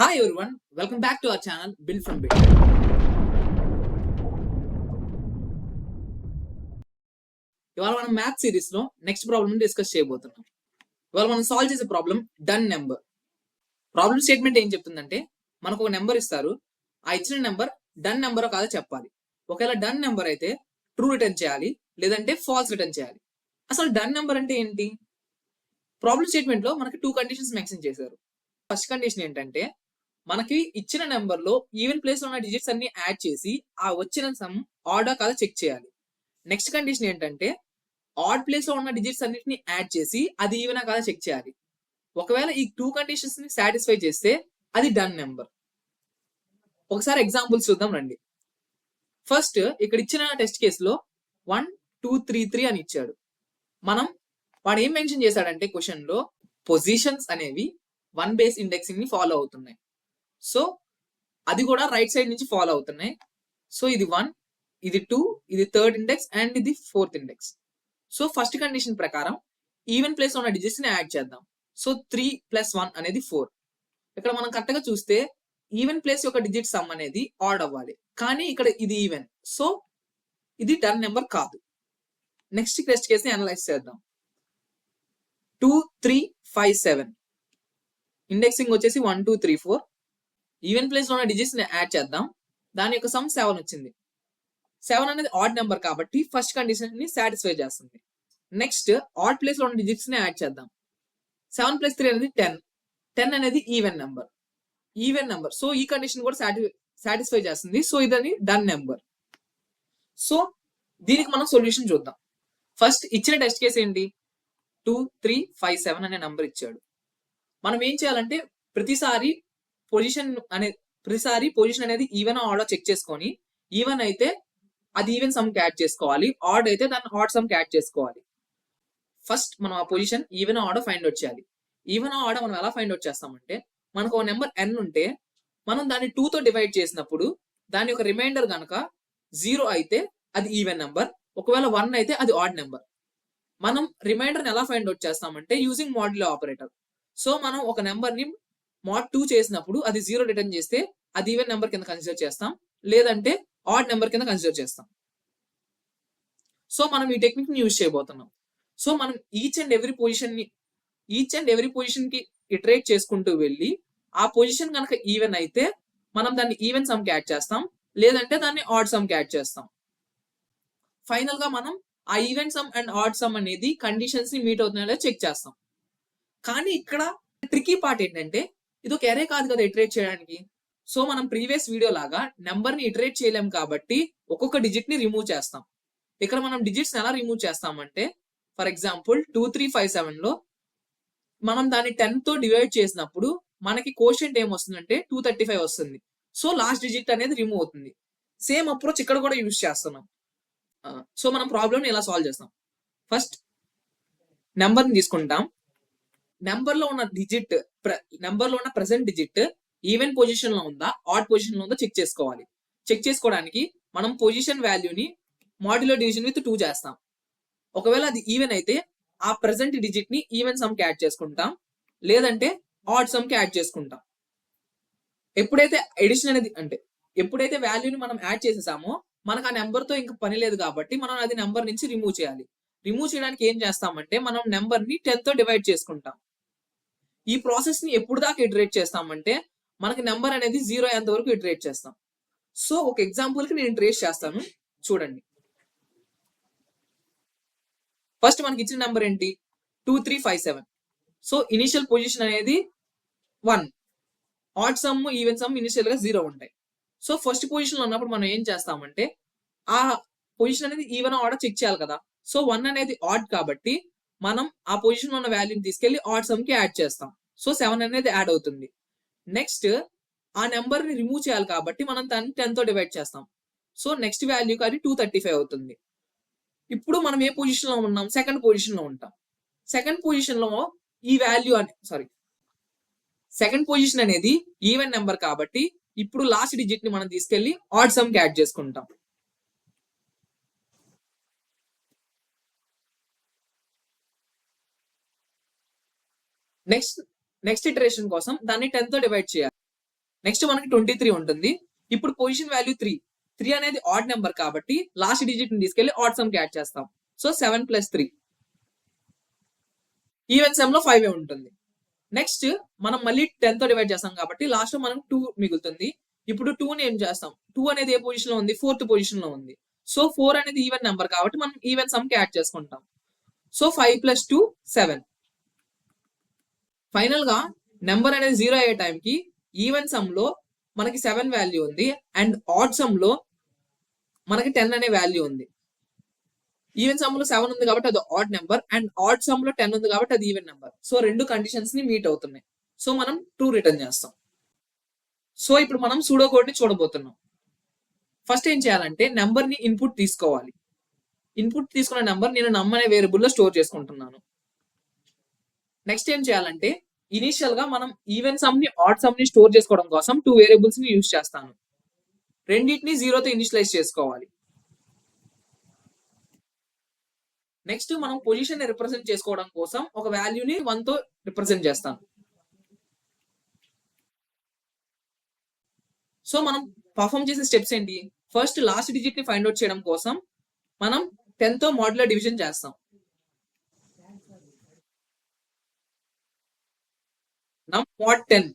Hi everyone, welcome back to our channel Build from Bit. ఇవాళ మనం math series లో next problem discuss చేయబోతున్నాం. ఇవాళ మనం సాల్వ్ చేసే problem done number. Problem statement ఏం చెప్తుందంటే మనకు ఒక నెంబర్ ఇస్తారు, ఆ ఇచ్చిన నెంబర్ డన్ నెంబర్ కాదో చెప్పాలి. ఒకవేళ డన్ నెంబర్ అయితే ట్రూ రిటర్న్ చేయాలి, లేదంటే ఫాల్స్ రిటర్న్ చేయాలి. అసలు డన్ నెంబర్ అంటే ఏంటి? ప్రాబ్లం స్టేట్మెంట్ లో మనకి 2 కండిషన్స్ మెన్షన్ చేశారు. ఫస్ట్ కండిషన్ ఏంటంటే మనకి ఇచ్చిన నెంబర్ లో ఈవెన్ ప్లేస్ లో ఉన్న డిజిట్స్ అన్ని యాడ్ చేసి ఆ వచ్చిన సమ్ ఆర్డర్ కాదా చెక్ చేయాలి. నెక్స్ట్ కండిషన్ ఏంటంటే ఆడ్ ప్లేస్ లో ఉన్న డిజిట్స్ అన్నిటిని యాడ్ చేసి అది ఈవెనా కాదా చెక్ చేయాలి. ఒకవేళ ఈ 2 కండిషన్స్ ని సాటిస్ఫై చేస్తే అది డన్ నెంబర్. ఒకసారి ఎగ్జాంపుల్స్ చూద్దాం రండి. ఫస్ట్ ఇక్కడ ఇచ్చిన టెస్ట్ కేసులో 1 2 3 3 అని ఇచ్చాడు. మనం వాడు ఏం మెన్షన్ చేశాడంటే క్వశ్చన్ లో పొజిషన్స్ అనేవి 1 బేస్ ఇండెక్సింగ్ ని ఫాలో అవుతున్నాయి. సో అది కూడా రైట్ సైడ్ నుంచి ఫాలో అవుతున్నాయి. సో ఇది 1, ఇది 2, ఇది థర్డ్ ఇండెక్స్ అండ్ ఇది fourth index. So first condition ప్రకారం ఈవెన్ ప్లేస్ లో ఉన్న డిజిట్స్ ని యాడ్ చేద్దాం. సో 3 + 1 అనేది 4. ఇక్కడ మనం కరెక్ట్ గా చూస్తే ఈవెన్ ప్లేస్ యొక్క డిజిట్ సమ్ అనేది ఆడ్ అవ్వాలి, కానీ ఇక్కడ ఇది ఈవెన్, సో ఇది డన్ నెంబర్ కాదు. నెక్స్ట్ టెస్ట్ కేస్ ని అనలైజ్ చేద్దాం. 2 3 5 7 ఇండెక్సింగ్ వచ్చేసి 1 2 3 4. ఈవెన్ ప్లేస్ లో ఉన్న డిజిట్స్ ని యాడ్ చేద్దాం. దాని యొక్క సమ్ 7 వచ్చింది. 7 అనేది ఆడ్ నెంబర్ కాబట్టి ఫస్ట్ కండిషన్ ని సాటిస్ఫై చేస్తుంది. నెక్స్ట్ ఆడ్ ప్లేస్ లో ఉన్న డిజిట్స్ ని యాడ్ చేద్దాం. 7 + 3 అనేది 10. 10 అనేది ఈవెన్ నెంబర్. సో ఈ కండిషన్ కూడా సాటిస్ఫై చేస్తుంది. సో ఇదని డన్ నెంబర్. సో దీనికి మనం సొల్యూషన్ చూద్దాం. ఫస్ట్ ఇచ్చిన టెస్ట్ కేసు ఏంటి? 2 3 5 7 అనే నెంబర్ ఇచ్చాడు. మనం ఏం చేయాలంటే ప్రతిసారి పొజిషన్ అనేది ఈవెన్ ఆడ్ చెక్ చేసుకొని, ఈవెన్ అయితే అది ఈవెన్ సమ్ యాడ్ చేసుకోవాలి, ఆడ్ అయితే దాన్ని ఆడ్ సమ్ యాడ్ చేసుకోవాలి. ఫస్ట్ మనం ఆ position even order find out చేయాలి. ఈవెన్ ఆర్డర్ మనం ఎలా ఫైండ్ అవుట్ చేస్తామంటే మనకు ఒక నెంబర్ n ఉంటే మనం దాన్ని 2 తో డివైడ్ చేసినప్పుడు దాని యొక్క రిమైండర్ గనక 0 అయితే అది ఈవెన్ నెంబర్, ఒకవేళ 1 అయితే అది ఆడ్ నెంబర్. మనం రిమైండర్ ఎలా ఫైండ్ అవుట్ చేస్తామంటే యూజింగ్ మాడ్యులో ఆపరేటర్. సో మనం ఒక నెంబర్ ని mod 2 చేసినప్పుడు అది 0 రిటర్న్ చేస్తే అది ఈవెన్ నెంబర్ కింద కన్సిడర్ చేస్తాం, లేదంటే ఆడ్ నెంబర్ కింద కన్సిడర్ చేస్తాం. సో మనం ఈ టెక్నిక్ ని యూజ్ చేయబోతున్నాం. సో మనం ఈచ్ అండ్ ఎవ్రీ పొజిషన్ కి ఇటరేట్ చేసుకుంటూ వెళ్ళి ఆ పొజిషన్ కనుక ఈవెన్ అయితే మనం దాన్ని ఈవెన్ సమ్ కి యాడ్ చేస్తాం, లేదంటే దాన్ని ఆడ్ సమ్ కి యాడ్ చేస్తాం. ఫైనల్ గా మనం ఆ even some and odd some అనేది కండిషన్స్ ని మీట్ అవుతున్నాయో చెక్ చేస్తాం. కానీ ఇక్కడ ట్రికీ పార్ట్ ఏంటంటే ఇది ఒక ఎరే కాదు కదా ఇటరేట్ చేయడానికి. సో మనం ప్రీవియస్ వీడియో లాగా నెంబర్ ని ఇటరేట్ చేయలేం కాబట్టి ఒక్కొక్క డిజిట్ ని రిమూవ్ చేస్తాం. ఇక్కడ మనం డిజిట్స్ ఎలా రిమూవ్ చేస్తామంటే ఫర్ ఎగ్జాంపుల్ 2 3 5 7 లో మనం దాన్ని 10 తో డివైడ్ చేసినప్పుడు మనకి కోషెంట్ ఏమొస్తుందంటే 235 వస్తుంది. సో లాస్ట్ డిజిట్ అనేది రిమూవ్ అవుతుంది. సేమ్ అప్రోచ్ ఇక్కడ కూడా యూజ్ చేస్తున్నాం. సో మనం ప్రాబ్లమ్ ని ఎలా సాల్వ్ చేస్తాం? ఫస్ట్ నెంబర్ ని తీసుకుంటాం. నెంబర్ లో ఉన్న ప్రెసెంట్ డిజిట్ ఈవెన్ పొజిషన్ లో ఉందా ఆడ్ పొజిషన్ లో ఉందా చెక్ చేసుకోవాలి. చెక్ చేసుకోవడానికి మనం పొజిషన్ వాల్యూని మాడ్యులో డివిజన్ విత్ 2 చేస్తాం. ఒకవేళ అది ఈవెన్ అయితే ఆ ప్రెసెంట్ డిజిట్ ని ఈవెన్ సమ్ కి యాడ్ చేసుకుంటాం, లేదంటే ఆడ్ సమ్ కి యాడ్ చేసుకుంటాం. ఎప్పుడైతే వాల్యూని మనం యాడ్ చేసేసామో మనకు ఆ నెంబర్ తో ఇంకా పని లేదు కాబట్టి మనం అది నెంబర్ నుంచి రిమూవ్ చేయాలి. రిమూవ్ చేయడానికి ఏం చేస్తామంటే మనం నెంబర్ ని 10 తో డివైడ్ చేసుకుంటాం. ఈ ప్రాసెస్ ని ఎప్పుడు దాకా ఇటరేట్ చేస్తామంటే మనకి నెంబర్ అనేది 0 అయ్యేంత వరకు ఇటరేట్ చేస్తాం. సో ఒక ఎగ్జాంపుల్ కి నేను ట్రేస్ చేస్తాను, చూడండి. ఫస్ట్ మనకి ఇచ్చిన నెంబర్ ఏంటి? 2 3 5 7. సో ఇనిషియల్ పొజిషన్ అనేది 1, add some even some initial గా 0 ఉంటాయి. సో ఫస్ట్ పొజిషన్ లో ఉన్నప్పుడు మనం ఏం చేస్తామంటే ఆ పొజిషన్ అనేది ఈవెన్ ఆర్డర్ చెక్ చేయాలి కదా. సో 1 అనేది ఆడ్ కాబట్టి మనం ఆ పొజిషన్ లో ఉన్న వాల్యూని తీసుకెళ్లి ఆడ్ సమ్ కి యాడ్ చేస్తాం. సో 7 అనేది యాడ్ అవుతుంది. నెక్స్ట్ ఆ నెంబర్ ని రిమూవ్ చేయాలి కాబట్టి మనం దాన్ని 10 తో డివైడ్ చేస్తాం. సో నెక్స్ట్ వాల్యూకి అది 235 అవుతుంది. ఇప్పుడు మనం ఏ పొజిషన్ లో ఉన్నాం? సెకండ్ పొజిషన్ లో ఉంటాం. సెకండ్ పొజిషన్ అనేది ఈవెన్ నెంబర్ కాబట్టి ఇప్పుడు లాస్ట్ డిజిట్ ని మనం తీసుకెళ్లి ఆడ్ సమ్ కి యాడ్ చేసుకుంటాం. నెక్స్ట్ ఇటరేషన్ కోసం దాన్ని 10 తో డివైడ్ చేయాలి. నెక్స్ట్ మనకి 23 ఉంటుంది. ఇప్పుడు పొజిషన్ వాల్యూ 3 అనేది ఆడ్ నెంబర్ కాబట్టి లాస్ట్ డిజిట్ ని తీసుకెళ్లి ఆడ్ సమ్ కి యాడ్ చేస్తాం. సో 7 + 3 ఈవెన్ సమ్ లో 5 ఉంటుంది. నెక్స్ట్ మనం మళ్ళీ 10 తో డివైడ్ చేస్తాం కాబట్టి లాస్ట్ లో మనకు 2 మిగులుతుంది. ఇప్పుడు 2 ని ఏం చేస్తాం, 2 అనేది ఏ పొజిషన్ లో ఉంది, 4th పొజిషన్ లో ఉంది. సో 4 అనేది ఈవెన్ నెంబర్ కాబట్టి మనం ఈవెన్ సమ్ కి యాడ్ చేసుకుంటాం. సో 5 + 2 7. ఫైనల్ గా నెంబర్ అనేది 0 అయ్యే టైంకి ఈవెన్ సమ్ లో మనకి 7 వాల్యూ ఉంది అండ్ ఆడ్ సమ్ లో మనకి 10 అనే వాల్యూ ఉంది. ఈవెన్ సమ్ లో 7 ఉంది కాబట్టి అది odd number and odd some లో 10 ఉంది కాబట్టి అది ఈవెన్ నెంబర్. సో రెండు కండిషన్స్ ని మీట్ అవుతున్నాయి. సో మనం ట్రూ రిటర్న్ చేస్తాం. సో ఇప్పుడు మనం సూడో కోడ్ ని చూడబోతున్నాం. ఫస్ట్ ఏం చేయాలంటే నెంబర్ ని ఇన్పుట్ తీసుకోవాలి. ఇన్పుట్ తీసుకున్న నెంబర్ నేను నమ్ అనే వేరియబుల్ లో స్టోర్ చేసుకుంటున్నాను. నెక్స్ట్ ఏం చేయాలంటే ఇనిషియల్ గా మనం ఈవెన్ సమ్ ని ఆడ్ సమ్ ని స్టోర్ చేసుకోవడం కోసం 2 వేరియబుల్స్ ని యూజ్ చేస్తాను. రెండింటిని 0తో ఇనిషియలైజ్ చేసుకోవాలి. నెక్స్ట్ మనం పొజిషన్ ని రిప్రజెంట్ చేసుకోవడం కోసం ఒక వాల్యూని 1 తో రిప్రజెంట్ చేస్తాను. సో మనం పర్ఫామ్ చేసే స్టెప్స్ ఏంటి, ఫస్ట్ లాస్ట్ డిజిట్ ని ఫైండ్ అవుట్ చేయడం కోసం మనం 10 తో మాడ్యులర్ డివిజన్ చేస్తాం. నమ్ mod 10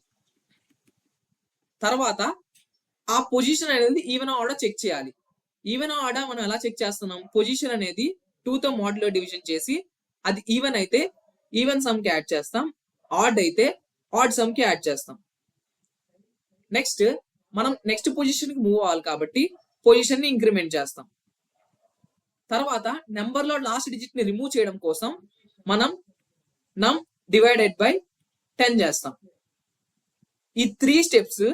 తర్వాత ఆ పొజిషన్ అనేది ఈవెన్ ఆర్డర్ చెక్ చేయాలి. ఈవెన్ ఆర్డర్ మనం ఎలా చెక్ చేస్తున్నాం, పొజిషన్ అనేది 2 తో మాడ్యులర్ డివిజన్ చేసి అది ఈవెన్ అయితే ఈవెన్ సమ్ కి యాడ్ చేస్తాం, ఆడ్ అయితే ఆడ్ సమ్ కి యాడ్ చేస్తాం. నెక్స్ట్ మనం నెక్స్ట్ పొజిషన్ కి మూవ్ అవ్వాలి కాబట్టి పొజిషన్ ని ఇంక్రిమెంట్ చేస్తాం. తర్వాత నెంబర్ లో లాస్ట్ డిజిట్ ని రిమూవ్ చేయడం కోసం మనం నమ్ డివైడెడ్ బై 10 చేస్తాం. ఈ 3 స్టెప్స్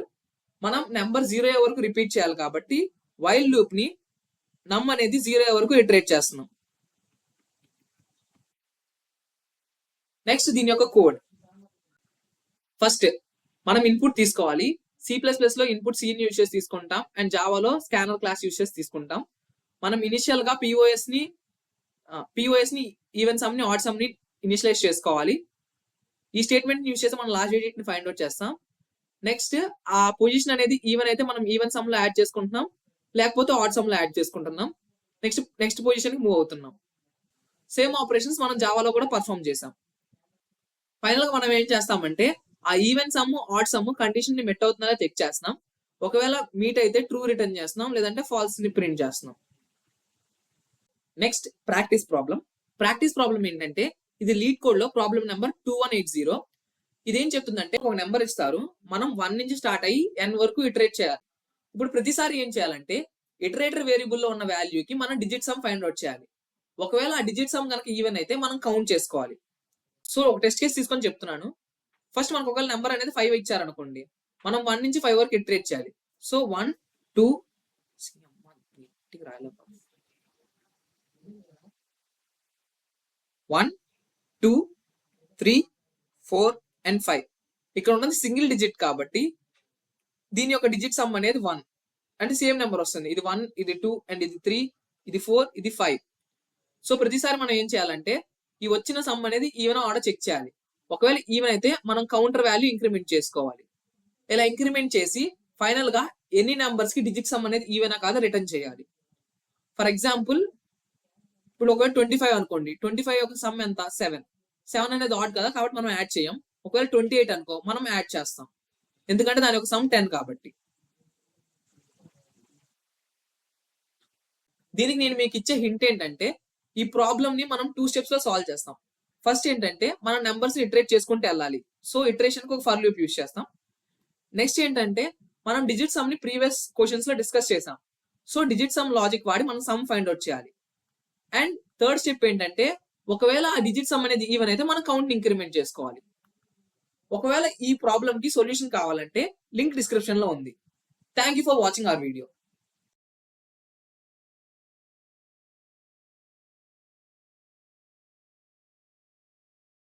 మనం నెంబర్ 0 అయ్యే వరకు రిపీట్ చేయాలి కాబట్టి వైల్ లూప్ ని నమ్ అనేది 0 అయ్యే వరకు ఇటరేట్ చేస్తున్నాం. నెక్స్ట్ దీని యొక్క కోడ్. ఫస్ట్ మనం ఇన్పుట్ తీసుకోవాలి. C++ లో ఇన్పుట్ C ని యూజ్ చేసి తీసుకుంటాం అండ్ జావాలో స్కానర్ క్లాస్ యూజ్ చేసి తీసుకుంటాం. మనం ఇనిషియల్ గా POS ని ఈవెన్ సమ్ ని ఆడ్ సమ్ ని ఇనిషియలైజ్ చేసుకోవాలి. ఈ స్టేట్మెంట్ యూజ్ చేసి మనం లాస్ట్ డిజిట్ ని ఫైండ్ అవుట్ చేస్తాం. నెక్స్ట్ ఆ పొజిషన్ అనేది ఈవెన్ అయితే మనం ఈవెన్ సమ్ లో యాడ్ చేసుకుంటున్నాం, లేకపోతే ఆడ్ సమ్ లో యాడ్ చేసుకుంటున్నాం. నెక్స్ట్ పొజిషన్ కి మూవ్ అవుతున్నాం. సేమ్ ఆపరేషన్స్ మనం జావాలో కూడా పర్ఫామ్ చేసాం. ఫైనల్ గా మనం ఏం చేస్తామంటే ఆ even some add some condition ని మెట్ అవుతుందా చెక్ చేస్తున్నాం. ఒకవేళ మీట్ అయితే ట్రూ రిటర్న్ చేస్తున్నాం, లేదంటే ఫాల్స్ ని ప్రింట్ చేస్తున్నాం. Next practice problem. Practice problem ఏంటంటే ఇది లీడ్ కోడ్ లో ప్రాబ్లం నెంబర్ 2180. ఇదేం చెప్తుందంటే ఒక నెంబర్ ఇస్తారు, మనం 1 నుంచి స్టార్ట్ అయ్యి n వరకు ఇటరేట్ చేయాలి. ఇప్పుడు ప్రతిసారి ఏం చేయాలంటే ఇటరేటర్ వేరియబుల్ లో ఉన్న వాల్యూకి మనం డిజిట్ సమ్ ఫైండ్ అవుట్ చేయాలి. ఒకవేళ ఆ డిజిట్ సమ్ కనుక ఈవెన్ అయితే మనం కౌంట్ చేసుకోవాలి. సో ఒక టెస్ట్ కేసు తీసుకొని చెప్తున్నాను. ఫస్ట్ మనకు ఒకవేళ నెంబర్ అనేది 5 ఇచ్చారనుకోండి, మనం 1 నుంచి 5 వరకు ఇటరేట్ చేయాలి. So 1 2 1 2 3 4 and 5. ఇక్కడ ఉన్నది సింగిల్ డిజిట్ కాబట్టి దీని యొక్క డిజిట్ సమ్ అనేది 1 అంటే సేమ్ నెంబర్ వస్తుంది. ఇది 1, ఇది 2 అండ్ ఇది 3, ఇది 4, ఇది 5. సో ప్రతిసారి మనం ఏం చేయాలంటే ఈ వచ్చిన సమ్ అనేది ఈవెన్ ఆర్డర్ చెక్ చేయాలి. ఒకవేళ ఈవెన్ అయితే మనం కౌంటర్ వాల్యూ ఇంక్రిమెంట్ చేసుకోవాలి. ఇలా ఇంక్రిమెంట్ చేసి ఫైనల్ గా ఎన్ని నెంబర్స్ కి డిజిట్ సమ్ అనేది ఈవెన్ కాదా రిటర్న్ చేయాలి. ఫర్ ఎగ్జాంపుల్ ఇప్పుడు ఒకవేళ 25 అనుకోండి, 25 యొక్క సమ్ ఎంత 7 అనేది ఆడ్ కదా కాబట్టి మనం యాడ్ చేయం. ఒకవేళ 28 అనుకో మనం యాడ్ చేస్తాం, ఎందుకంటే దాని యొక్క సమ్ 10 కాబట్టి. దీనికి నేను మీకు ఇచ్చే హింట్ ఏంటంటే ఈ ప్రాబ్లమ్ ని మనం 2 స్టెప్స్ లో సాల్వ్ చేస్తాం. ఫస్ట్ ఏంటంటే మనం నెంబర్స్ ఇటరేట్ చేసుకుంటూ వెళ్ళాలి. సో ఇటరేషన్ కి ఒక ఫర్ లూప్ యూజ్ చేస్తాం. నెక్స్ట్ ఏంటంటే మనం డిజిట్ సమ్ ని ప్రీవియస్ క్వశ్చన్స్ లో డిస్కస్ చేసాం. సో డిజిట్ సమ్ లాజిక్ వాడి మనం సమ్ ఫైండ్ అవుట్ చేయాలి. అండ్ థర్డ్ స్టెప్ ఏంటంటే ఒకవేళ ఆ డిజిట్ సమ్ అనేది ఈవెన్ అయితే మనం కౌంట్ ఇంక్రిమెంట్ చేసుకోవాలి. ఒకవేళ ఈ ప్రాబ్లమ్ కి సొల్యూషన్ కావాలంటే లింక్ డిస్క్రిప్షన్ లో ఉంది. Thank you for watching our video.